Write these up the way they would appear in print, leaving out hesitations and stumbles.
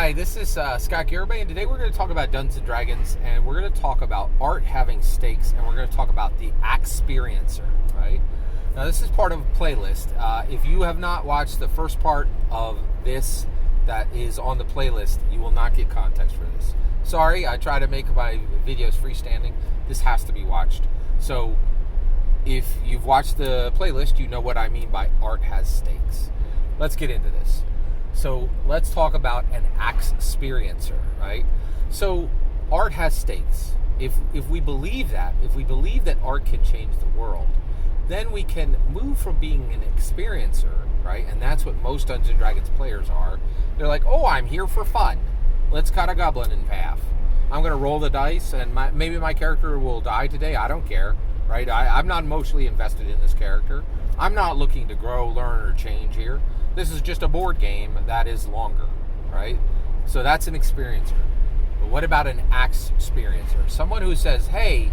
Hi, this is Scott Garibay, and today we're going to talk about Dungeons & Dragons, and we're going to talk about art having stakes, and we're going to talk about the Axperiencer, right? Now, this is part of a playlist. If you have not watched the first part of this that is on the playlist, you will not get context for this. Sorry, I try to make my videos freestanding. This has to be watched. So, if you've watched the playlist, you know what I mean by art has stakes. Let's get into this. So let's talk about an Axperiencer, right? So art has stakes. If we believe that, art can change the world, then we can move from being an experiencer, right? And that's what most Dungeons & Dragons players are. They're like, oh, I'm here for fun. Let's cut a goblin in half. I'm going to roll the dice, and maybe my character will die today. I don't care, right? I'm not emotionally invested in this character. I'm not looking to grow, learn, or change here. This is just a board game that is longer, right? So that's an experiencer. But what about an Axperiencer? Someone who says, hey,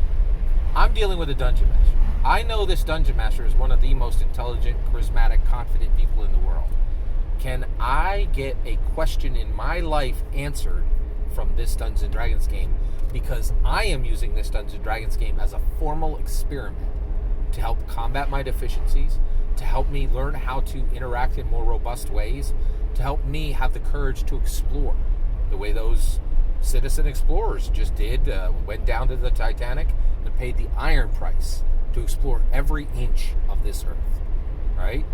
I'm dealing with a dungeon master. I know this dungeon master is one of the most intelligent, charismatic, confident people in the world. Can I get a question in my life answered from this Dungeons & Dragons game? Because I am using this Dungeons & Dragons game as a formal experiment to help combat my deficiencies, to help me learn how to interact in more robust ways, to help me have the courage to explore the way those citizen explorers just did, went down to the Titanic and paid the iron price to explore every inch of this earth, right?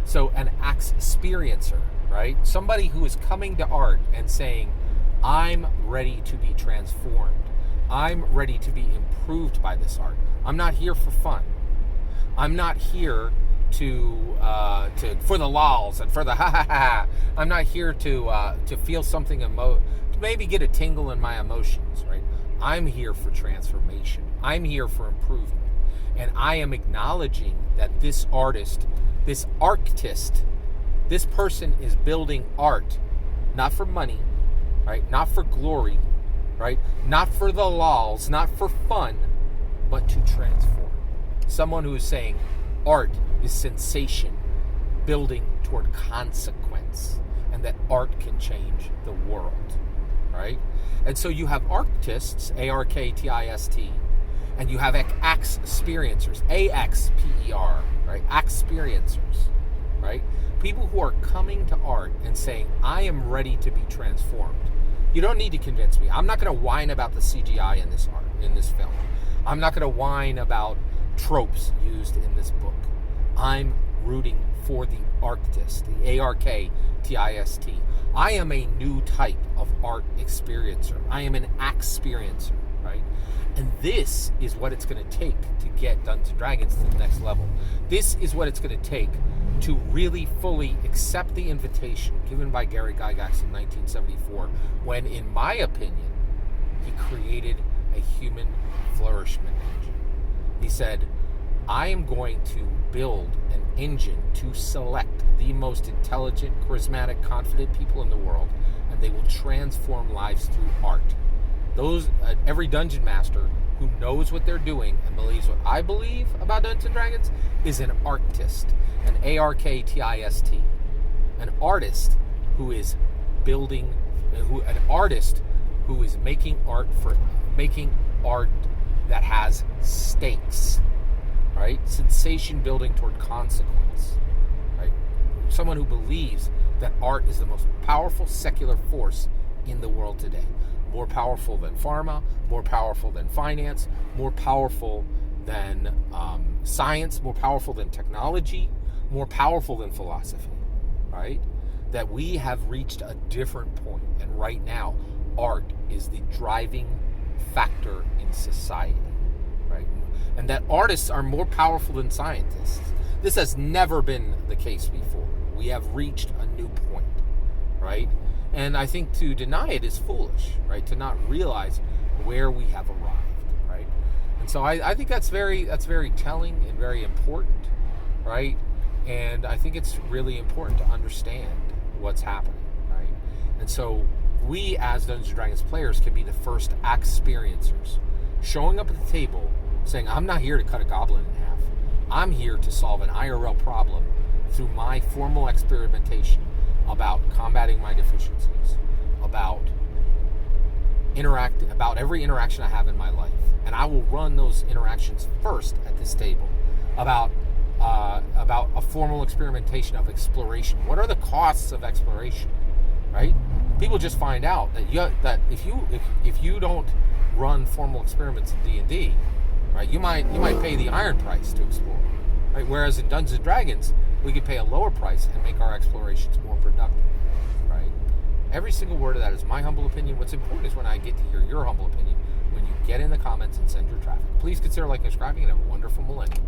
So an Axperiencer, right? Somebody who is coming to art and saying, I'm ready to be transformed. I'm ready to be improved by this art. I'm not here for fun. I'm not here to for the lols and for the ha ha ha. I'm not here to feel something to maybe get a tingle in my emotions, right? I'm here for transformation. I'm here for improvement, and I am acknowledging that this artist, this artist, this person is building art, not for money, right? Not for glory, right? Not for the lols, not for fun, but to transform. Someone who is saying art is sensation building toward consequence, and that art can change the world, right? And so you have artists, A-R-K-T-I-S-T, and you have Axperiencers, A-X-P-E-R, right? Axperiencers, right? People who are coming to art and saying, I am ready to be transformed. You don't need to convince me. I'm not going to whine about the CGI in this art, in this film. I'm not going to whine about tropes used in this book. I'm rooting for the artist, the A-R-K-T-I-S-T. I am a new type of art experiencer. I am an Axperiencer, right? And this is what it's going to take to get Dungeons & Dragons to the next level. This is what it's going to take to really fully accept the invitation given by Gary Gygax in 1974, when, in my opinion, he created a human flourishment engine. He said, I am going to build an engine to select the most intelligent, charismatic, confident people in the world, and they will transform lives through art. Those every dungeon master who knows what they're doing and believes what I believe about Dungeons & Dragons is an artist, an A-R-K-T-I-S-T, an artist who is building, an artist who is making art that has stakes, right? Sensation building toward consequence, right? Someone who believes that art is the most powerful secular force in the world today. More powerful than pharma, more powerful than finance, more powerful than science, more powerful than technology, more powerful than philosophy, right? That we have reached a different point, and right now, art is the driving factor in society, right? And that artists are more powerful than scientists. This has never been the case before. We have reached a new point, right? And I think to deny it is foolish, right? To not realize where we have arrived, right? And so I think that's very telling and very important, right? And I think it's really important to understand what's happening, right? And so we as Dungeons & Dragons players can be the first Axperiencers, showing up at the table saying, I'm not here to cut a goblin in half. I'm here to solve an IRL problem through my formal experimentation about combating my deficiencies, about every interaction I have in my life, and I will run those interactions first at this table about a formal experimentation of exploration. What are the costs of exploration, right? People just find out that if you don't run formal experiments in D&D, right, you might pay the iron price to explore, right? Whereas in Dungeons and Dragons, we could pay a lower price and make our explorations more productive, right? Every single word of that is my humble opinion. What's important is when I get to hear your humble opinion when you get in the comments and send your traffic. Please consider liking and subscribing, and have a wonderful millennium.